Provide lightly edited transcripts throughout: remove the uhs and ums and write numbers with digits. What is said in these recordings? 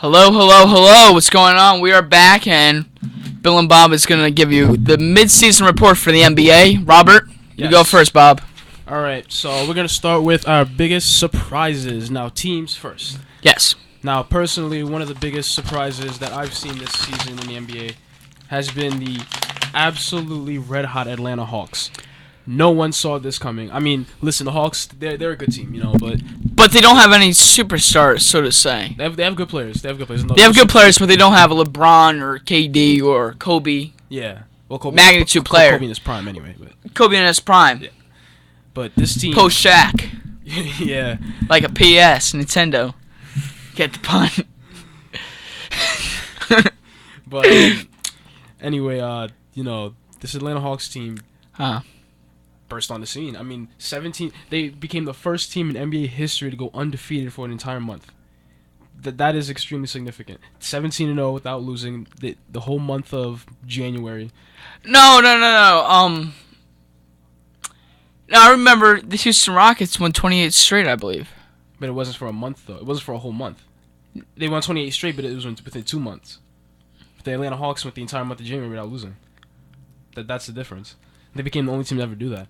Hello, hello, hello. What's going on? We are back, and Bill and Bob is going to give you the mid-season report for the NBA. Robert, you go first, Bob. All right, so we're going to start with our biggest surprises. Now, teams first. Yes. Now, personally, one of the biggest surprises that I've seen this season in the NBA has been the absolutely red-hot Atlanta Hawks. No one saw this coming. I mean, listen, the Hawks, they're a good team, but they don't have any superstars, so to say. They have good players. They have good players, but they don't have a LeBron or KD or Kobe. Yeah. Well, Kobe, magnitude player. Kobe in his prime, anyway. But. Kobe in his prime. Yeah. But this team. Post Shaq. Yeah. Like a PS, Nintendo. Get the pun. But anyway, this Atlanta Hawks team burst on the scene. I mean, they became the first team in NBA history to go undefeated for an entire month. That is extremely significant. 17-0 without losing the whole month of January. No. No, I remember the Houston Rockets won 28 straight, I believe. But it wasn't for a month, though. It wasn't for a whole month. They won 28 straight, but it was within 2 months. The Atlanta Hawks went the entire month of January without losing. That's the difference. They became the only team to ever do that.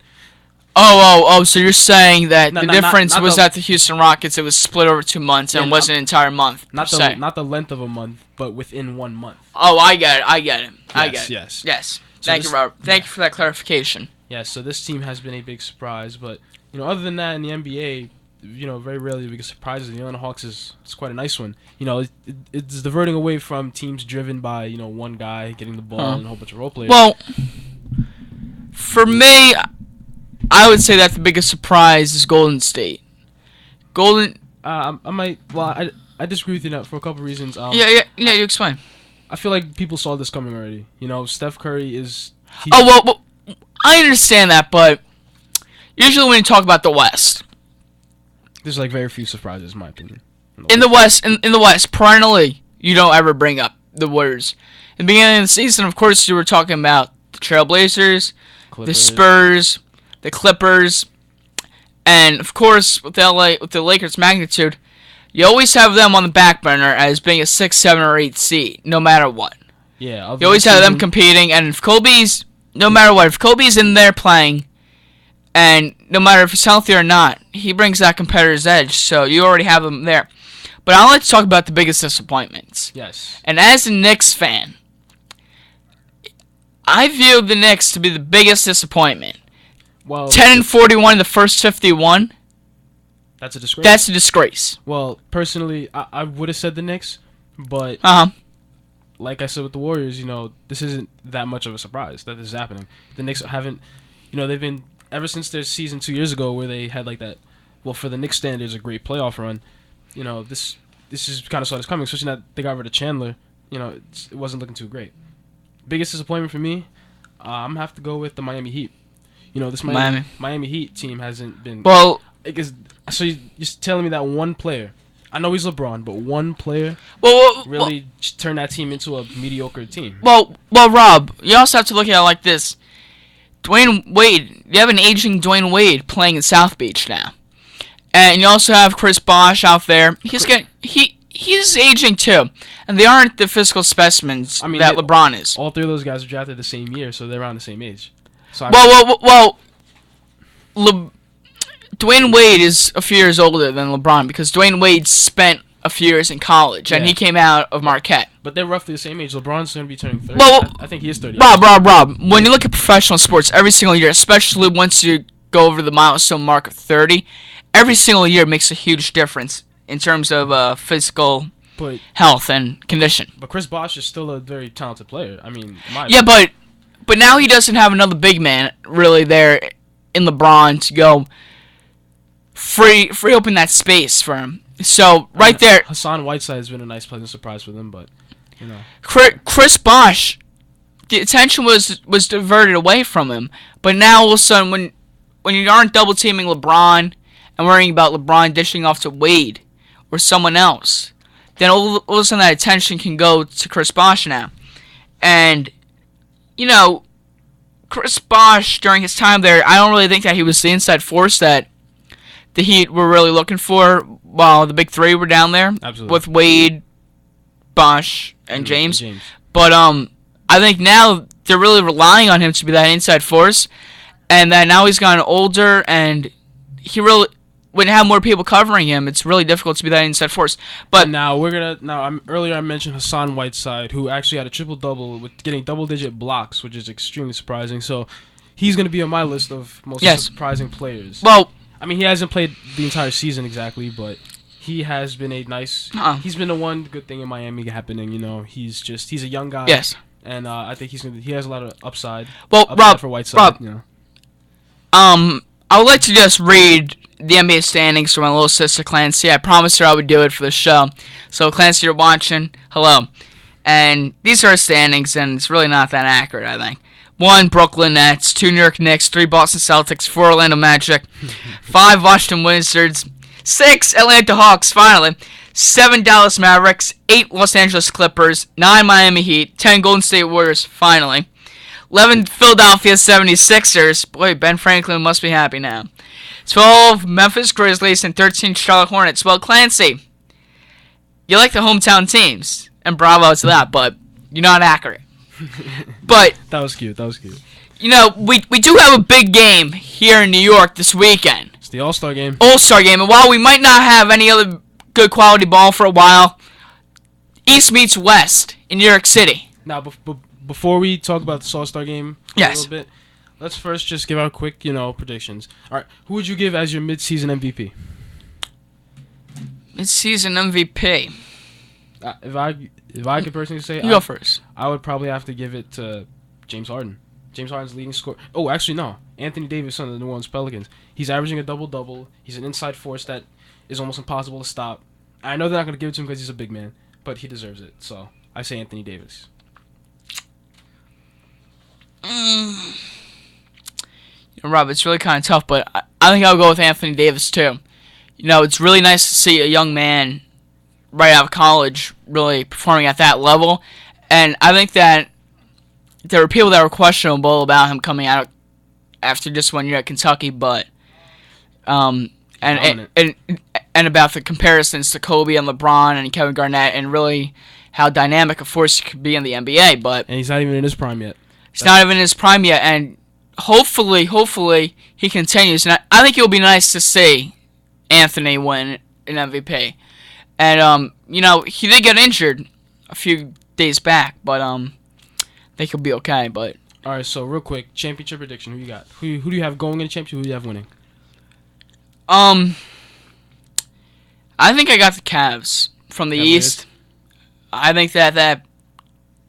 Oh, so you're saying that the difference was that the Houston Rockets, it was split over 2 months and wasn't an entire month. Not the length of a month, but within 1 month. Oh, I get it. Yes. Thank you, Robert. Thank you for that clarification. Yeah, so this team has been a big surprise, but other than that in the NBA, very rarely we get surprises. The Atlanta Hawks is quite a nice one. It's diverting away from teams driven by one guy getting the ball and a whole bunch of role players. Well, for me, I would say that the biggest surprise is Golden State. I disagree with you now for a couple reasons. Yeah, you explain. I feel like people saw this coming already. Steph Curry is. Well, I understand that, but usually when you talk about the West, there's very few surprises, in my opinion. In the West, perennially, you don't ever bring up the Warriors. In the beginning of the season, of course, you were talking about the Trailblazers, the Spurs, the Clippers, and of course, with the Lakers' magnitude, you always have them on the back burner as being a 6, 7, or 8 seed, no matter what. Yeah. You always have them competing, and if Kobe's in there playing, and no matter if he's healthy or not, he brings that competitor's edge, so you already have him there. But I'd like to talk about the biggest disappointments. Yes. And as a Knicks fan, I view the Knicks to be the biggest disappointment. Well, 10-41 in the first 51. That's a disgrace. That's a disgrace. Well, personally, I would have said the Knicks, but like I said with the Warriors, this isn't that much of a surprise that this is happening. The Knicks haven't, they've been ever since their season 2 years ago where they had that. Well, for the Knicks standards, a great playoff run. This is kind of saw this coming, especially now they got rid of Chandler. It wasn't looking too great. Biggest disappointment for me, I'm gonna have to go with the Miami Heat. This Miami Heat team hasn't been. Well, so you're telling me that one player, I know he's LeBron, but one player really turned that team into a mediocre team. Well, Rob, you also have to look at it like this. Dwayne Wade, you have an aging Dwayne Wade playing in South Beach now. And you also have Chris Bosh out there. He's aging too. And they aren't the physical specimens that LeBron is. All three of those guys were drafted the same year, so they're around the same age. So Dwayne Wade is a few years older than LeBron because Dwayne Wade spent a few years in college, and he came out of Marquette. But they're roughly the same age. LeBron's going to be turning 30. I think he is 30. Rob, when you look at professional sports, every single year, especially once you go over the milestone mark of 30, every single year makes a huge difference in terms of physical health and condition. But Chris Bosh is still a very talented player. I mean, but now he doesn't have another big man really there in LeBron to go free open that space for him. So there, Hassan Whiteside has been a nice pleasant surprise for them, but Chris Bosh, the attention was diverted away from him. But now all of a sudden, when you aren't double teaming LeBron and worrying about LeBron dishing off to Wade or someone else, then all of a sudden that attention can go to Chris Bosh now. And Chris Bosh during his time there, I don't really think that he was the inside force that the Heat were really looking for while the big three were down there. Absolutely. With Wade, Bosch and James. But I think now they're really relying on him to be that inside force, and that now he's gotten older, and he really, when you have more people covering him, it's really difficult to be that inside force. But earlier I mentioned Hassan Whiteside, who actually had a triple-double with getting double-digit blocks, which is extremely surprising. So he's going to be on my list of most surprising players. Well, I mean, he hasn't played the entire season exactly, but he has been a nice. He's been the one good thing in Miami happening. You know, he's a young guy. Yes. And I think he has a lot of upside. Well, Rob, for Whiteside, you know. I would like to just read the NBA standings for my little sister Clancy. I promised her I would do it for the show. So Clancy, you're watching. Hello. And these are our standings, and it's really not that accurate, I think. 1, Brooklyn Nets. 2, New York Knicks. 3, Boston Celtics. 4, Orlando Magic. 5, Washington Wizards. 6, Atlanta Hawks, finally. 7, Dallas Mavericks. 8, Los Angeles Clippers. 9, Miami Heat. 10, Golden State Warriors, finally. 11, Philadelphia 76ers. Boy, Ben Franklin must be happy now. 12, Memphis Grizzlies. And 13, Charlotte Hornets. Well, Clancy, you like the hometown teams. And bravo to that, but you're not accurate. But that was cute. You know, we do have a big game here in New York this weekend. It's the All-Star game. All-Star game. And while we might not have any other good quality ball for a while, East meets West in New York City. Now, before we talk about the All-Star game a little bit, let's first just give our quick, predictions. All right, who would you give as your mid-season MVP? Mid-season MVP. If I could personally say, you go first. I would probably have to give it to James Harden. James Harden's leading scorer. Oh, actually, no. Anthony Davis on the New Orleans Pelicans. He's averaging a double-double. He's an inside force that is almost impossible to stop. I know they're not going to give it to him because he's a big man, but he deserves it. So I say Anthony Davis. Rob, it's really kind of tough, but I think I'll go with Anthony Davis too. It's really nice to see a young man right out of college really performing at that level, and I think that there were people that were questionable about him coming out after just 1 year at Kentucky, but and about the comparisons to Kobe and LeBron and Kevin Garnett, and really how dynamic a force he could be in the NBA. But he's not even in his prime yet. He's not even in his prime yet, and hopefully he continues. And I think it'll be nice to see Anthony win an MVP. And he did get injured a few days back, but I think he'll be okay. But all right, so real quick, championship prediction. Who you got? Who do you have going in the championship? Who do you have winning? I think I got the Cavs from the East. I think that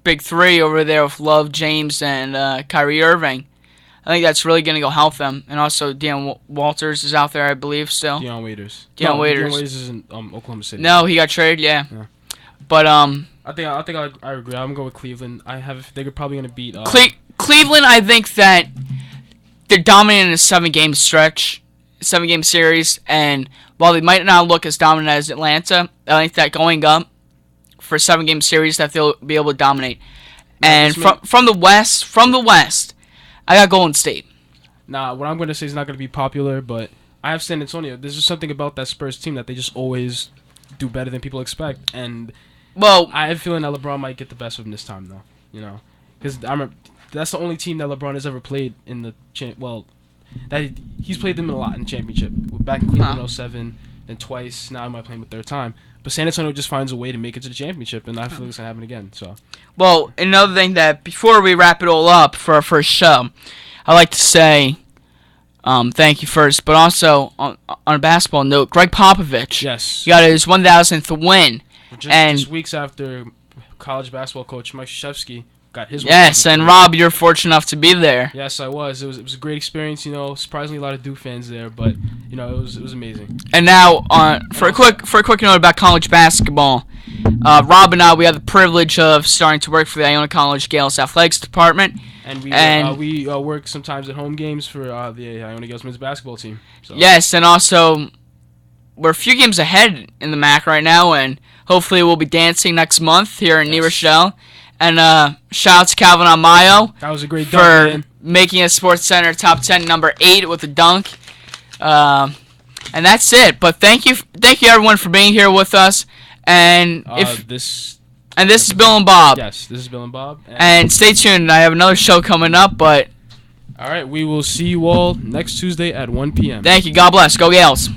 big three over there with Love, James, and Kyrie Irving, I think that's really going to go help them. And also, Deion Walters is out there, I believe, still. Deion Waiters. Deion Waiters is in Oklahoma City. No, he got traded, yeah. But I think I agree. I'm going to go with Cleveland. They're probably going to beat Cleveland. I think that they're dominant in a 7-game stretch, 7-game series, and while they might not look as dominant as Atlanta, I think that going up for a 7-game series that they'll be able to dominate. And from the West, I got Golden State. Nah, what I'm going to say is not going to be popular, but I have San Antonio. There's just something about that Spurs team that they just always do better than people expect. And I have a feeling that LeBron might get the best of them this time, though. Because that's the only team that LeBron has ever played in the he's played them a lot in the championship. Back in Cleveland in 2007, then twice. Now he might play him a third time. But San Antonio just finds a way to make it to the championship, and I feel it's going to happen again. So, well, another thing that before we wrap it all up for our first show, I'd like to say thank you first, but also on a basketball note, Greg Popovich. Yes. He got his 1,000th win. Just weeks after college basketball coach Mike Krzyzewski got his. Yes, and Rob, you're fortunate enough to be there. Yes, I was. It was a great experience. Surprisingly a lot of Duke fans there, but it was amazing. And now, for a quick note about college basketball, Rob and I, we have the privilege of starting to work for the Iona College Gales Athletics Department. And we work sometimes at home games for the Iona Gales men's basketball team. So. Yes, and also we're a few games ahead in the MAC right now, and hopefully we'll be dancing next month here in New Rochelle. And shout out to Calvin Amayo. That was a great dunk, for making a Sports Center top 10 number 8 with a dunk. And that's it. But thank you everyone for being here with us. And And this is Bill and Bob. Yes, this is Bill and Bob. And stay tuned. I have another show coming up, but... All right, we will see you all next Tuesday at 1 p.m. Thank you. God bless. Go Gales.